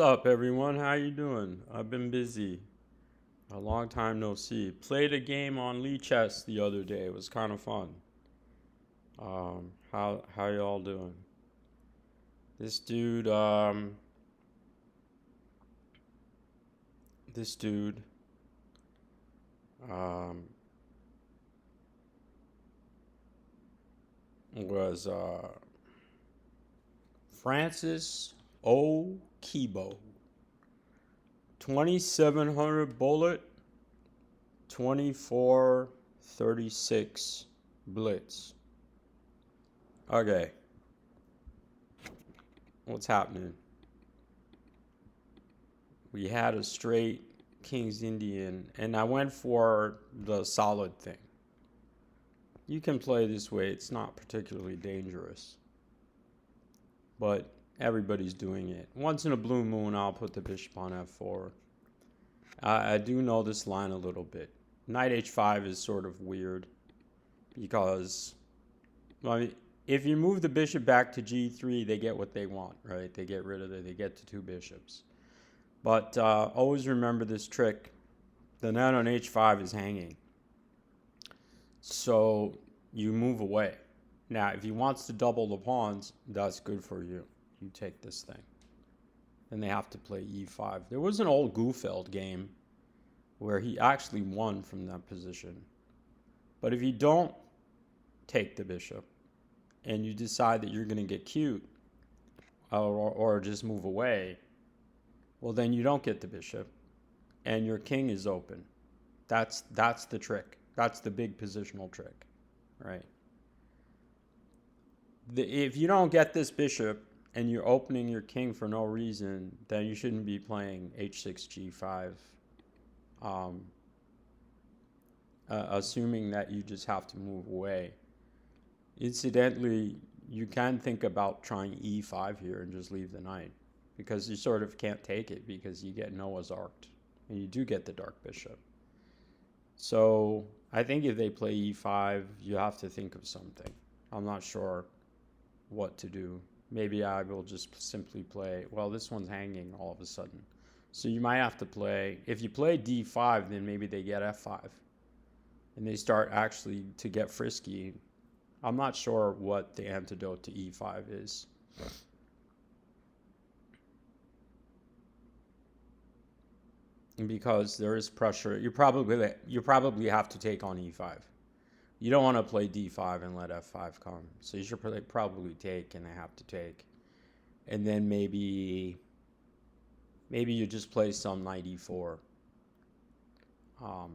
What's up, everyone? How you doing? I've been busy. A long time no see. Played a game on Lee Chess the other day. It was kind of fun. How y'all doing? This dude, this dude, um, was Francis O. Kibo. 2700 bullet, 2436 blitz. Okay, what's happening? We had a straight King's Indian, and I went for the solid thing. You can play this way, it's not particularly dangerous, but everybody's doing it. Once in a blue moon, I'll put the bishop on f4. I do know this line a little bit. Knight h5 is sort of weird because, well, if you move the bishop back to g3, they get what they want, right? They get rid of it, they get the two bishops. But always remember this trick. The knight on h5 is hanging. So you move away. Now, if he wants to double the pawns, that's good for you. You take this thing. Then they have to play e5. There was an old Goofeld game where he actually won from that position. But if you don't take the bishop and you decide that you're going to get cute or just move away, well, then you don't get the bishop and your king is open. That's the trick. That's the big positional trick, right? If you don't get this bishop and you're opening your king for no reason, then you shouldn't be playing h6, g5, assuming that you just have to move away. Incidentally, you can think about trying e5 here and just leave the knight, because you sort of can't take it because you get Noah's Arked, and you do get the dark bishop. So I think if they play e5, you have to think of something. I'm not sure what to do. Maybe I will just simply play, well, this one's hanging all of a sudden. So you might have to play, if you play d5, then maybe they get f5. And they start actually to get frisky. I'm not sure what the antidote to e5 is. Because there is pressure. You probably have to take on e5. You don't want to play d5 and let f5 come. So you should probably take, and they have to take. And then maybe you just play some knight e4. Or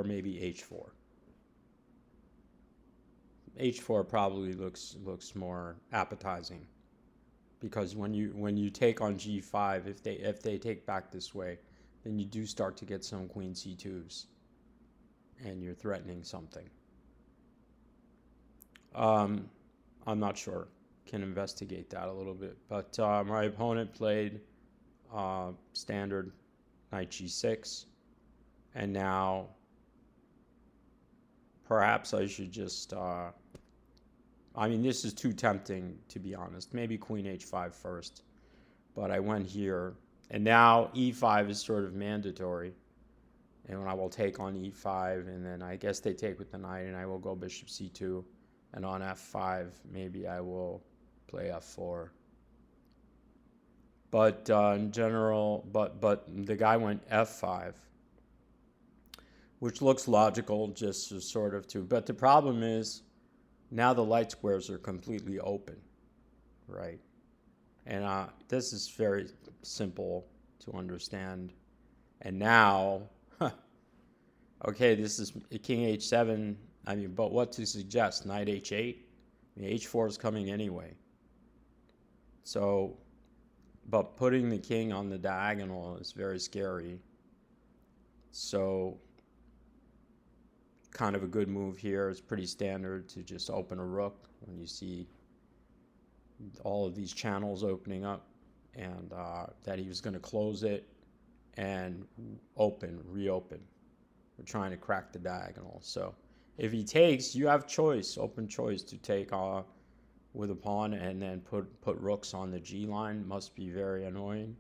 maybe h4. h4 probably looks more appetizing, because when you take on g5, if they take back this way, then you do start to get some queen c2s, and you're threatening something. I'm not sure. Can investigate that a little bit. But my opponent played standard knight g6, and now perhaps I should just I mean, this is too tempting, to be honest. Maybe queen h5 first. But I went here. And now e5 is sort of mandatory. And I will take on e5. And then I guess they take with the knight. And I will go bishop c2. And on f5, maybe I will play f4. But in general, but the guy went f5. Which looks logical, just sort of to. But the problem is, now the light squares are completely open, right? And this is very simple to understand. And now, okay, this is king h7. I mean, but what to suggest? Knight h8? I mean, h4 is coming anyway. So, but putting the king on the diagonal is very scary. So, kind of a good move here. It's pretty standard to just open a rook when you see all of these channels opening up, and that he was going to close it and reopen. We're trying to crack the diagonal. So if he takes, you have choice, open choice to take with a pawn and then put rooks on the G line must be very annoying.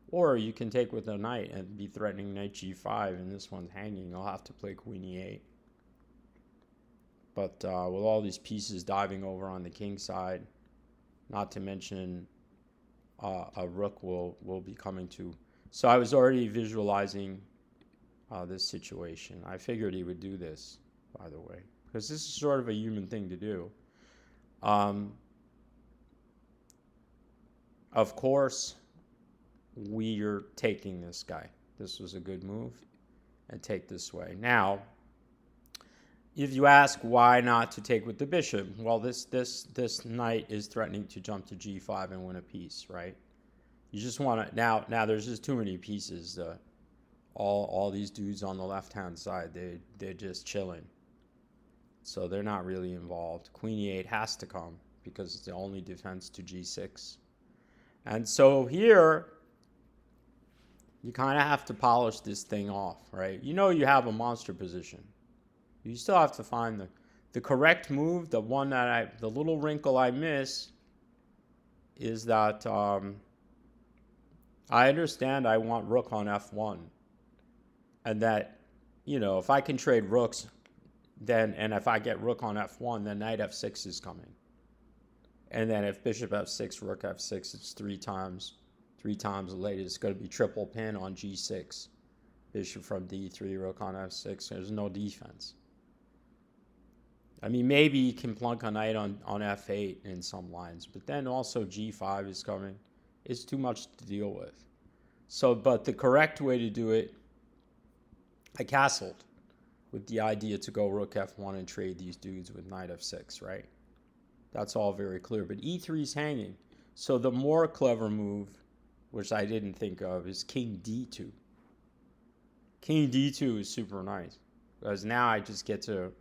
Or you can take with the knight and be threatening knight G5, and this one's hanging. I'll have to play queen E8. But with all these pieces diving over on the king side, not to mention a rook will be coming to. So I was already visualizing this situation. I figured he would do this, by the way, because this is sort of a human thing to do. Of course, we're taking this guy. This was a good move, and take this way. Now, if you ask why not to take with the bishop, well, this knight is threatening to jump to G5 and win a piece, right? You just want to now. There's just too many pieces. All these dudes on the left hand side, they're just chilling. So they're not really involved. Queen E8 has to come because it's the only defense to G6. And so here, you kind of have to polish this thing off, right? You know you have a monster position. You still have to find the correct move. The one that the little wrinkle I miss is that I understand I want rook on F1. And that, if I can trade rooks, and if I get rook on F1, then knight F6 is coming. And then if bishop F6, rook F6, it's three times later. It's going to be triple pin on G6. Bishop from D3, rook on F6. There's no defense. I mean, maybe you can plunk a knight on F8 in some lines, but then also G5 is coming. It's too much to deal with. So, but the correct way to do it, I castled with the idea to go rook F1 and trade these dudes with knight F6, right? That's all very clear. But E3 is hanging. So the more clever move, which I didn't think of, is king D2. King D2 is super nice because now I just get to,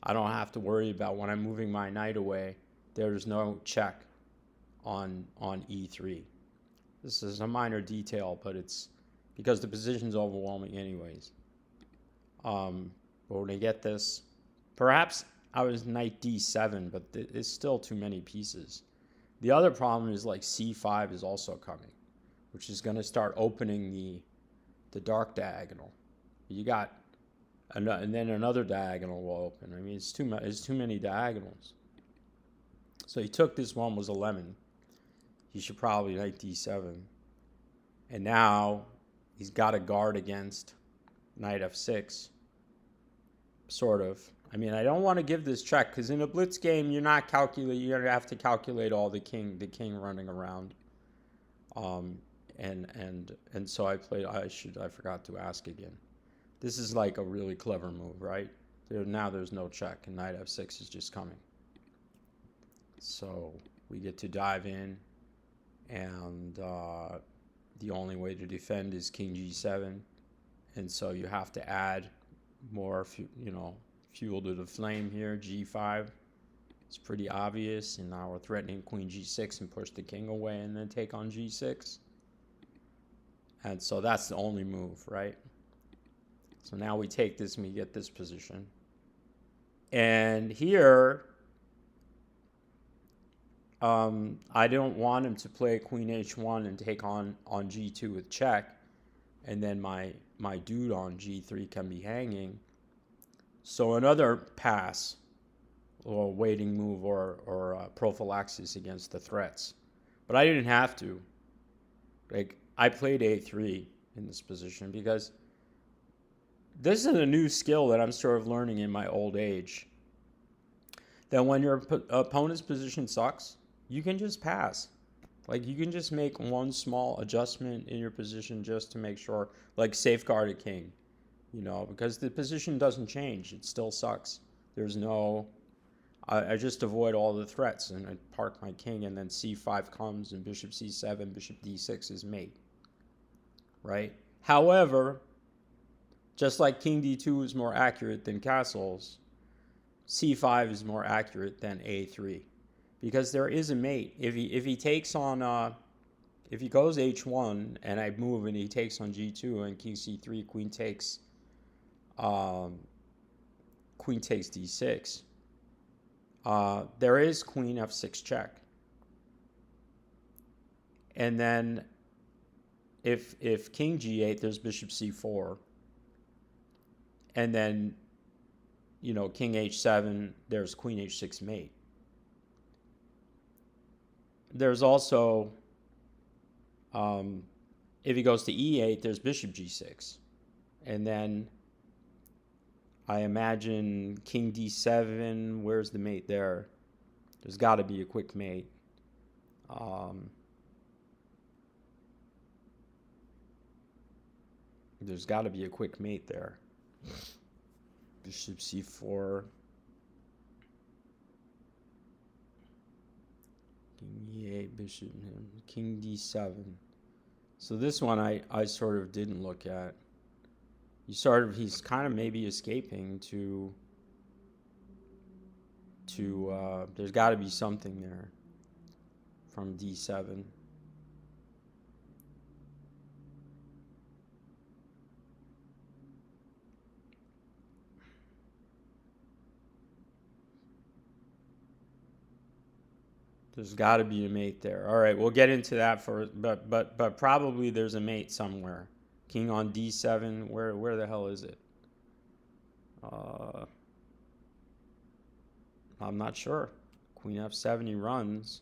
I don't have to worry about when I'm moving my knight away, there's no check on E3. This is a minor detail, but it's because the position's overwhelming anyways. We're going to get this. Perhaps I was knight D7, but it's still too many pieces. The other problem is like C5 is also coming, which is going to start opening the dark diagonal. You got, and then another diagonal will open. I mean, it's too many diagonals. So he took this one was a lemon. He should probably knight D7. And now he's got to guard against knight F6. Sort of. I mean, I don't want to give this check because in a blitz game, you're not calculating. You're gonna have to calculate all the king running around. And so I played. I forgot to ask again. This is like a really clever move, right? Now there's no check, and knight F6 is just coming. So we get to dive in, and the only way to defend is king G7, and so you have to add more, fuel to the flame here. G5, it's pretty obvious, and now we're threatening queen G6 and push the king away and then take on G6. And so that's the only move, right? So now we take this and we get this position. And here, I don't want him to play queen H1 and take on G2 with check, and then my dude on G3 can be hanging. So another pass, or waiting move, or prophylaxis against the threats. But I didn't have to. Like, I played A3 in this position because this is a new skill that I'm sort of learning in my old age. That when your opponent's position sucks, you can just pass. Like, you can just make one small adjustment in your position just to make sure, like safeguard a king, because the position doesn't change. It still sucks. There's no, I just avoid all the threats and I park my king, and then C5 comes and bishop C7, bishop D6 is mate, right? However, just like king D2 is more accurate than castles, C5 is more accurate than A3. Because there is a mate. If he takes on, if he goes H1 and I move and he takes on G2 and king C3, queen takes D6, there is queen f6 check. And then if king g8, there's bishop c4. And then, king h7, there's queen h6 mate. There's also, if he goes to e8, there's bishop g6. And then I imagine king d7, where's the mate there? There's got to be a quick mate. There's got to be a quick mate there. Bishop c4. King e8, bishop, king d7. So this one I sort of didn't look at. He's kind of maybe escaping to there's got to be something there from d7. There's got to be a mate there. All right, we'll get into that but probably there's a mate somewhere. King on d7. Where the hell is it? I'm not sure. Queen f7, he runs.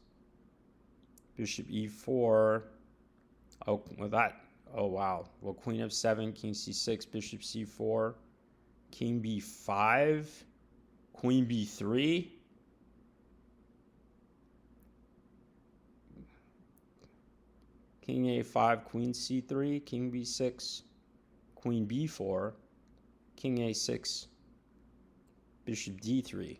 Bishop e4. Oh, well that. Oh wow. Well, queen f7, king c6, bishop c4, king b5, queen b3. King a5, queen c3, king b6, queen b4, king a6, bishop d3.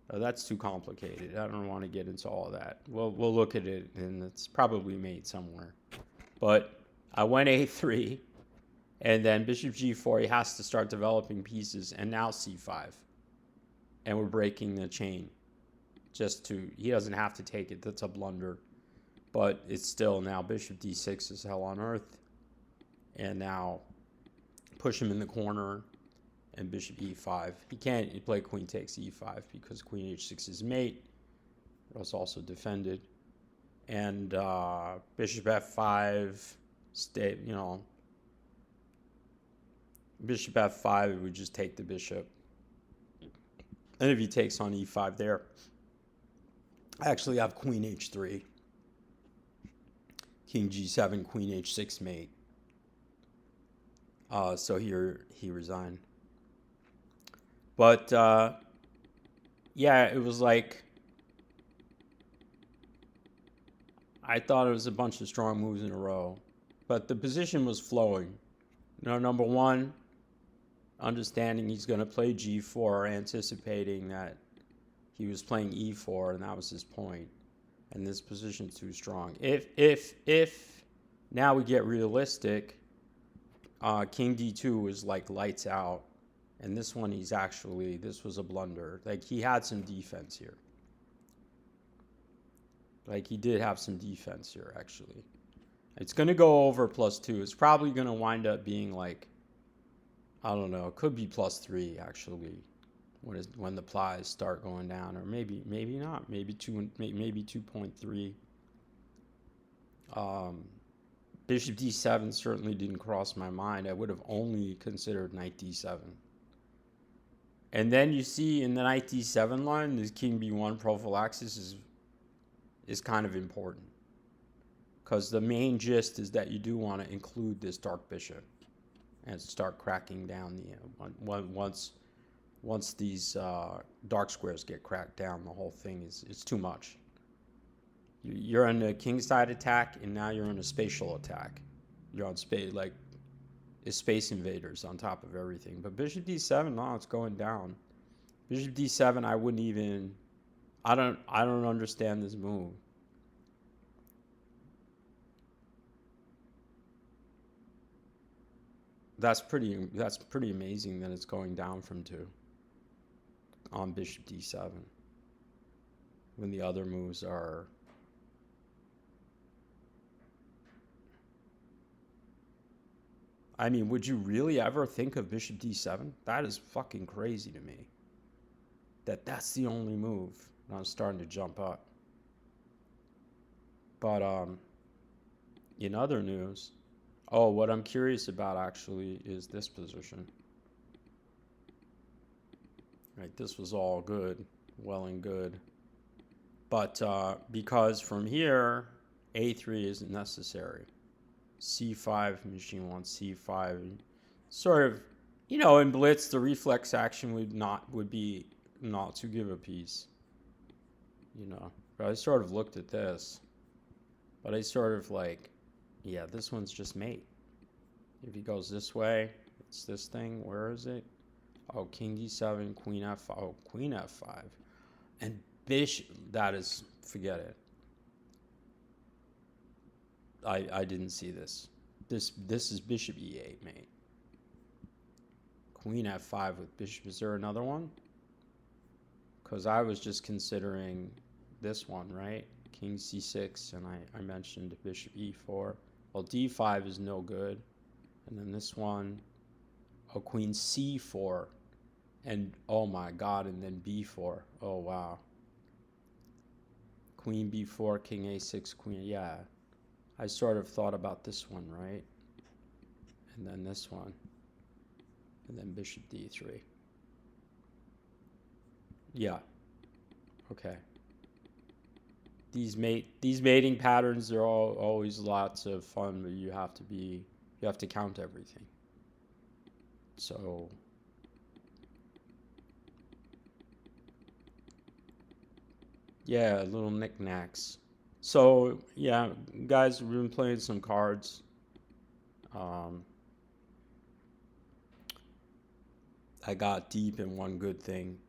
Oh, that's too complicated. I don't want to get into all of that. We'll look at it, and it's probably made somewhere. But I went a3, and then bishop g4. He has to start developing pieces, and now c5. And we're breaking the chain. He doesn't have to take it. That's a blunder. But it's still now bishop d6 is hell on earth. And now push him in the corner and bishop e5. He can't play queen takes e5 because queen h6 is mate. It was also defended. And bishop f5, bishop f5, it would just take the bishop. And if he takes on e5 there, I actually have queen h3. King g7, queen h6 mate. So here he resigned. But yeah, it was like I thought it was a bunch of strong moves in a row, but the position was flowing. Number one, understanding he's going to play g4, anticipating that he was playing e4, and that was his point. And this position's too strong. If now we get realistic, king d2 is like lights out, and this one this was a blunder. Like he had some defense here. Like he did have some defense here actually. It's gonna go over +2. It's probably gonna wind up being like, I don't know. It could be +3 actually. When the plies start going down, or maybe not, maybe 2.3. Bishop d7 certainly didn't cross my mind. I would have only considered knight d7. And then you see in the knight d7 line, this king b1 prophylaxis is kind of important, because the main gist is that you do want to include this dark bishop and start cracking down once these dark squares get cracked down, the whole thing it's too much. You're on a kingside attack, and now you're on a spatial attack. You're on space invaders on top of everything. But bishop d7, no, it's going down. Bishop d7, I don't understand this move. That's pretty amazing that it's going down from 2 on bishop d7 when the other moves are. I mean, would you really ever think of bishop d7? That is fucking crazy to me. that's the only move. And I was starting to jump up. But in other news, oh, what I'm curious about actually is this position. Right, this was all good, well and good. But because from here, a3 isn't necessary. c5, machine wants c5. Sort of, in blitz, the reflex action would be not to give a piece. But I sort of looked at this, but I sort of like, yeah, this one's just mate. If he goes this way, it's this thing. Where is it? Oh, king d7, queen f5. Oh, queen f5. And bishop, that is, forget it. I didn't see this. This is bishop e8, mate. Queen f5 with bishop. Is there another one? Because I was just considering this one, right? King c6, and I mentioned bishop e4. Well, d5 is no good. And then this one, oh, queen c4. And, oh my god, and then b4. Oh, wow. Queen b4, king a6, queen, yeah. I sort of thought about this one, right? And then this one. And then bishop d3. Yeah. Okay. These mating patterns are always lots of fun, but you have to count everything. So yeah, little knickknacks. So yeah, guys, we've been playing some cards. I got deep in one good thing,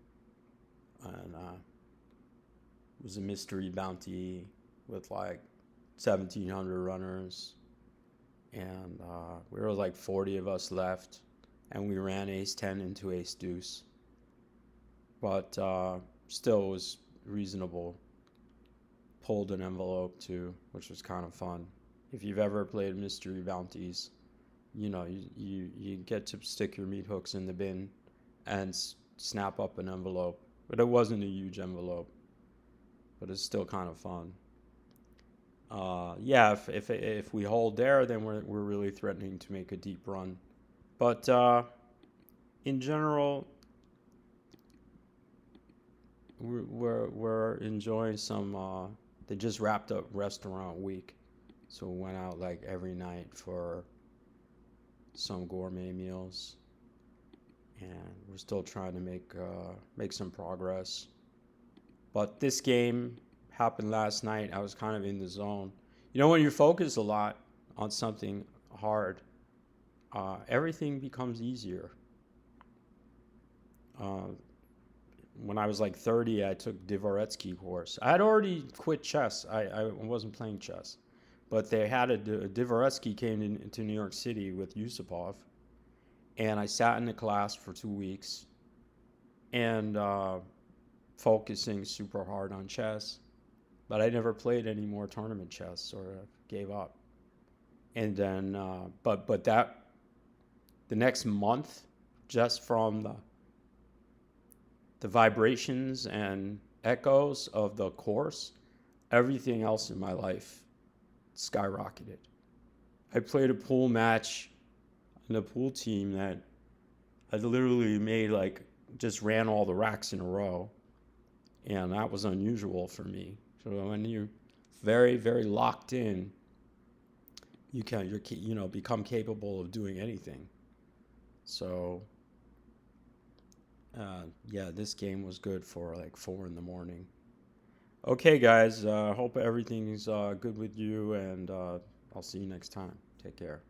and it was a mystery bounty with like 1,700 runners, and we were like 40 of us left, and we ran ace 10 into ace deuce, but still was reasonable. Pulled an envelope too, which was kind of fun. If you've ever played mystery bounties, you get to stick your meat hooks in the bin and snap up an envelope. But it wasn't a huge envelope, but it's still kind of fun. Yeah, if we hold there, then we're really threatening to make a deep run. But in general, we're enjoying some. They just wrapped up restaurant week, so we went out like every night for some gourmet meals, and we're still trying to make some progress. But this game happened last night. I was kind of in the zone. When you focus a lot on something hard, everything becomes easier. When I was like 30, I took Dvoretsky course. I had already quit chess. I wasn't playing chess. But they had Dvoretsky came into New York City with Yusupov. And I sat in the class for 2 weeks and focusing super hard on chess. But I never played any more tournament chess or gave up. And then, but the next month, just from the vibrations and echoes of the course, everything else in my life skyrocketed. I played a pool match in a pool team that I literally just ran all the racks in a row, and that was unusual for me. So when you're very, very locked in, you become capable of doing anything. So yeah, this game was good for like 4 in the morning. Okay, guys, hope everything's good with you, and I'll see you next time. Take care.